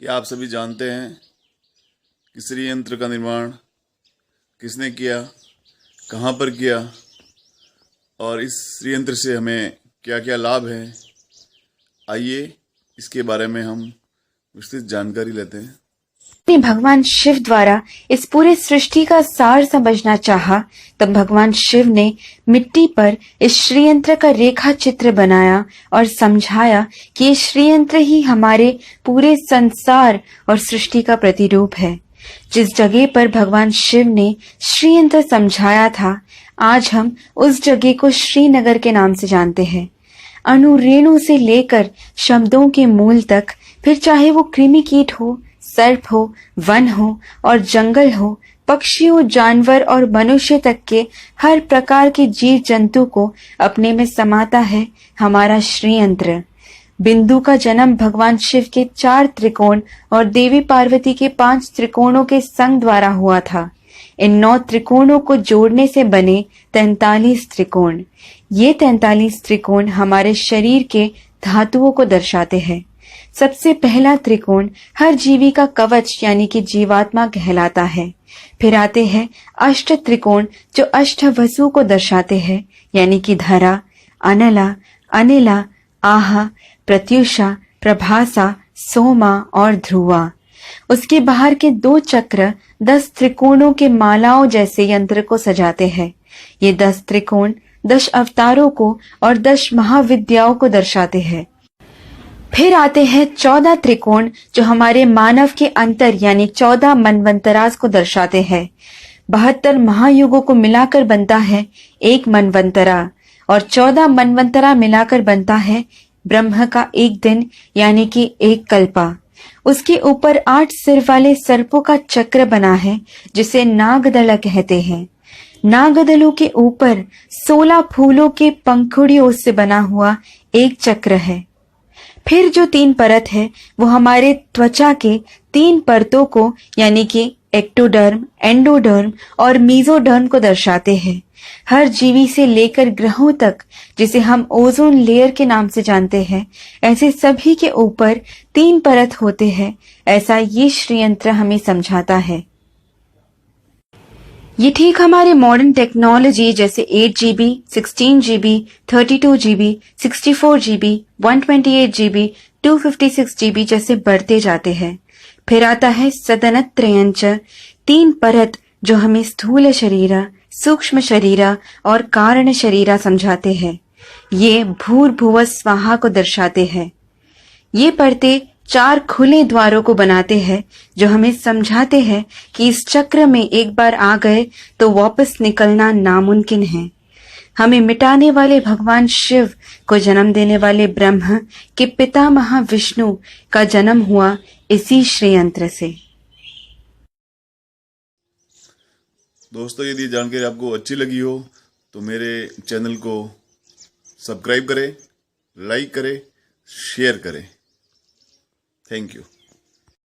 क्या आप सभी जानते हैं कि श्री यंत्र का निर्माण किसने किया, कहाँ पर किया और इस श्री यंत्र से हमें क्या क्या लाभ है? आइए इसके बारे में हम विस्तृत जानकारी लेते हैं। भगवान शिव द्वारा इस पूरे सृष्टि का सार समझना चाहा, तब भगवान शिव ने मिट्टी पर इस श्रीयंत्र का रेखा चित्र बनाया और समझाया कि ये श्रीयंत्र ही हमारे पूरे संसार और सृष्टि का प्रतिरूप है। जिस जगह पर भगवान शिव ने श्रीयंत्र समझाया था, आज हम उस जगह को श्रीनगर के नाम से जानते हैं। अणु रेणु से लेकर शब्दों के मूल तक, फिर चाहे वो कृमि कीट हो, सर्प हो, वन हो और जंगल हो, पक्षियों, जानवर और मनुष्य तक के हर प्रकार के जीव जंतु को अपने में समाता है हमारा श्रीयंत्र। बिंदु का जन्म भगवान शिव के 4 त्रिकोण और देवी पार्वती के 5 त्रिकोणों के संग द्वारा हुआ था। इन 9 त्रिकोणों को जोड़ने से बने 43 त्रिकोण। ये 43 त्रिकोण हमारे शरीर के धातुओं को दर्शाते हैं। सबसे पहला त्रिकोण हर जीवी का कवच यानी कि जीवात्मा कहलाता है। फिर आते हैं अष्ट त्रिकोण जो अष्ट वसु को दर्शाते हैं, यानी कि धरा, अनला, अनिला, आहा, प्रत्युषा, प्रभासा, सोमा और ध्रुवा। उसके बाहर के 2 चक्र 10 त्रिकोणों के मालाओं जैसे यंत्र को सजाते हैं। ये 10 त्रिकोण 10 अवतारों को और 10 महाविद्याओं को दर्शाते हैं। फिर आते हैं 14 त्रिकोण जो हमारे मानव के अंतर यानी 14 मनवंतरास को दर्शाते हैं। 72 महायुगों को मिलाकर बनता है एक मनवंतरा और 14 मनवंतरा मिलाकर बनता है ब्रह्म का एक दिन यानी कि एक कल्पा। उसके ऊपर 8 सिर वाले सर्पों का चक्र बना है जिसे नागदल कहते हैं। नागदलों के ऊपर 16 फूलों के पंखुड़ियों से बना हुआ एक चक्र है। फिर जो 3 परत है वो हमारे त्वचा के 3 परतों को यानी कि एक्टोडर्म, एंडोडर्म और मीजोडर्म को दर्शाते हैं। हर जीवी से लेकर ग्रहों तक, जिसे हम ओजोन लेयर के नाम से जानते हैं, ऐसे सभी के ऊपर 3 परत होते हैं। ऐसा ये श्रीयंत्र हमें समझाता है। ये ठीक हमारे मॉडर्न टेक्नोलॉजी जैसे 8 GB, 16 GB, 32 GB, 64 GB, 128 GB, 256 GB जैसे बढ़ते जाते हैं। फिर आता है सदनत्रयंच, 3 परत जो हमें स्थूल शरीरा, सूक्ष्म शरीरा और कारण शरीरा समझाते हैं। ये भूर्भुव स्वाहा को दर्शाते हैं। ये परतें 4 खुले द्वारों को बनाते हैं जो हमें समझाते हैं कि इस चक्र में एक बार आ गए तो वापस निकलना नामुमकिन है। हमें मिटाने वाले भगवान शिव को जन्म देने वाले ब्रह्म के पितामह विष्णु का जन्म हुआ इसी श्रीयंत्र से। दोस्तों, यदि जानकारी आपको अच्छी लगी हो तो मेरे चैनल को सब्सक्राइब करें, लाइक करें, शेयर करें। Thank you.